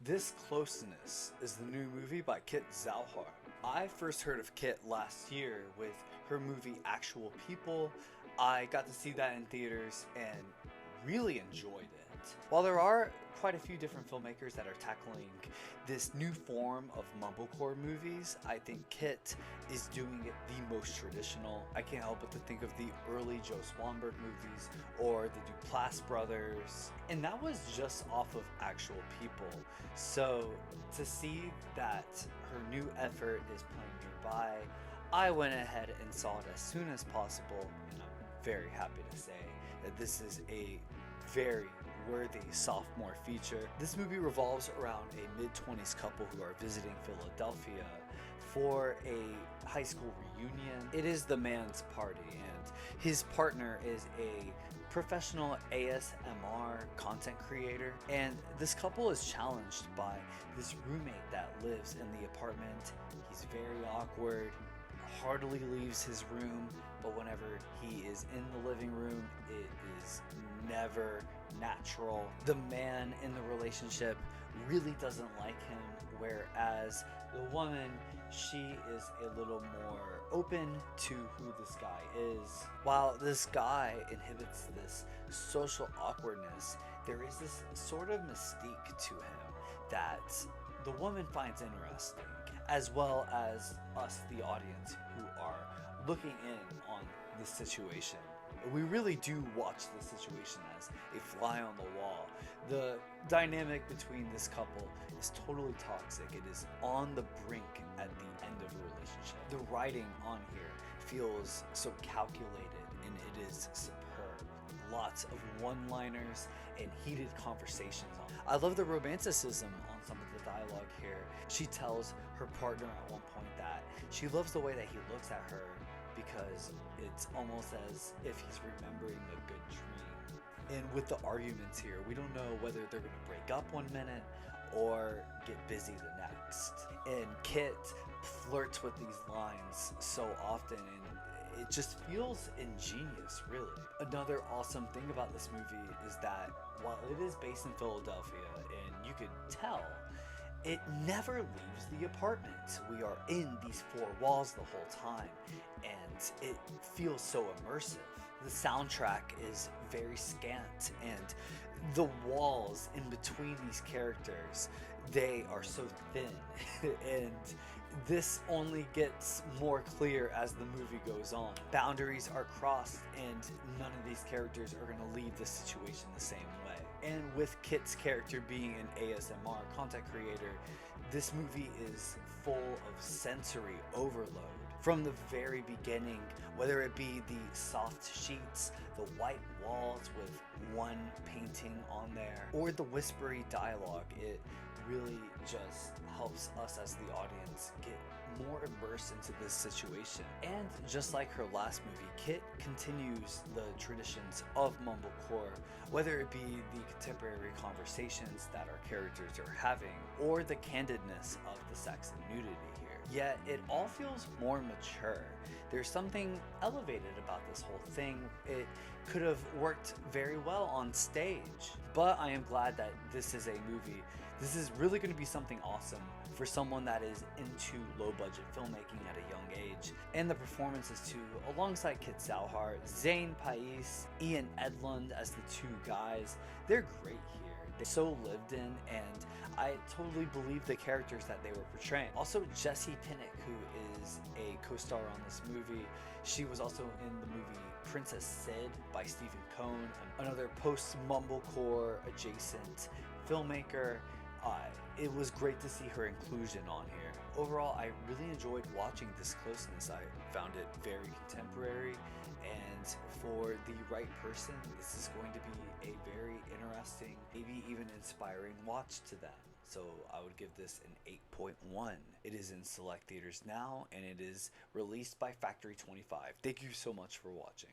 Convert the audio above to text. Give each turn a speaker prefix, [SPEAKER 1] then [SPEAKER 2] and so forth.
[SPEAKER 1] This Closeness is the new movie by Kit Zauhar. I first heard of Kit last year with her movie Actual People. I got to see that in theaters and really enjoyed it. While there are quite a few different filmmakers that are tackling this new form of mumblecore movies, I think Kit is doing it the most traditional. I can't help but to think of the early Joe Swanberg movies or the Duplass brothers, and that was just off of Actual People. So to see that her new effort is playing nearby, I went ahead and saw it as soon as possible, and I'm very happy to say that this is a very worthy sophomore feature. This movie revolves around a mid-20s couple who are visiting Philadelphia for a high school reunion. It is the man's party, and his partner is a professional ASMR content creator, and this couple is challenged by this roommate that lives in the apartment. He's very awkward, hardly leaves his room, but whenever he is in the living room, it is never natural. The man in the relationship really doesn't like him, whereas the woman, she is a little more open to who this guy is. While this guy inhibits this social awkwardness, there is this sort of mystique to him that the woman finds interesting, as well as us, the audience, who are looking in on this situation. We really do watch this situation as a fly on the wall. The dynamic between this couple is totally toxic. It is on the brink at the end of a relationship. The writing on here feels so calculated, and it is superb. Lots of one-liners and heated conversations. I love the romanticism on some of the dialogue here. She tells her partner at one point that she loves the way that he looks at her because it's almost as if he's remembering a good dream. And with the arguments here, we don't know whether they're going to break up one minute or get busy the next. And Kit flirts with these lines so often, and it just feels ingenious, really. Another awesome thing about this movie is that while it is based in Philadelphia, and you could tell, it never leaves the apartment. We are in these four walls the whole time, and it feels so immersive. The soundtrack is very scant, and the walls in between these characters, they are so thin, and this only gets more clear as the movie goes on. Boundaries are crossed, and none of these characters are going to leave the situation the same way. And with Kit's character being an ASMR content creator, this movie is full of sensory overload. From the very beginning, whether it be the soft sheets, the white walls with one painting on there, or the whispery dialogue, it really just helps us as the audience get more immersed into this situation. And just like her last movie, Kit continues the traditions of mumblecore, whether it be the contemporary conversations that our characters are having, or the candidness of the sex and nudity here. Yet it all feels more mature. There's something elevated about this whole thing. It could have worked very well on stage, but I am glad that this is a movie. This is really going to be something awesome for someone that is into low budget filmmaking at a young age. And the performances too, alongside Kit Zauhar, Zane, Pais, Ian Edlund as the two guys, they're great here. They're so lived in, and I totally believe the characters that they were portraying. Also, Jessie Pinnick, who is a co-star on this movie. She was also in the movie Princess Sid by Stephen Cohn, another post-mumblecore adjacent filmmaker. It was great to see her inclusion on here. Overall, I really enjoyed watching this Closeness. I found it very contemporary, and for the right person, this is going to be a very interesting, maybe even inspiring watch to them. So I would give this an 8.1. It is in select theaters now, and it is released by Factory 25. Thank you so much for watching.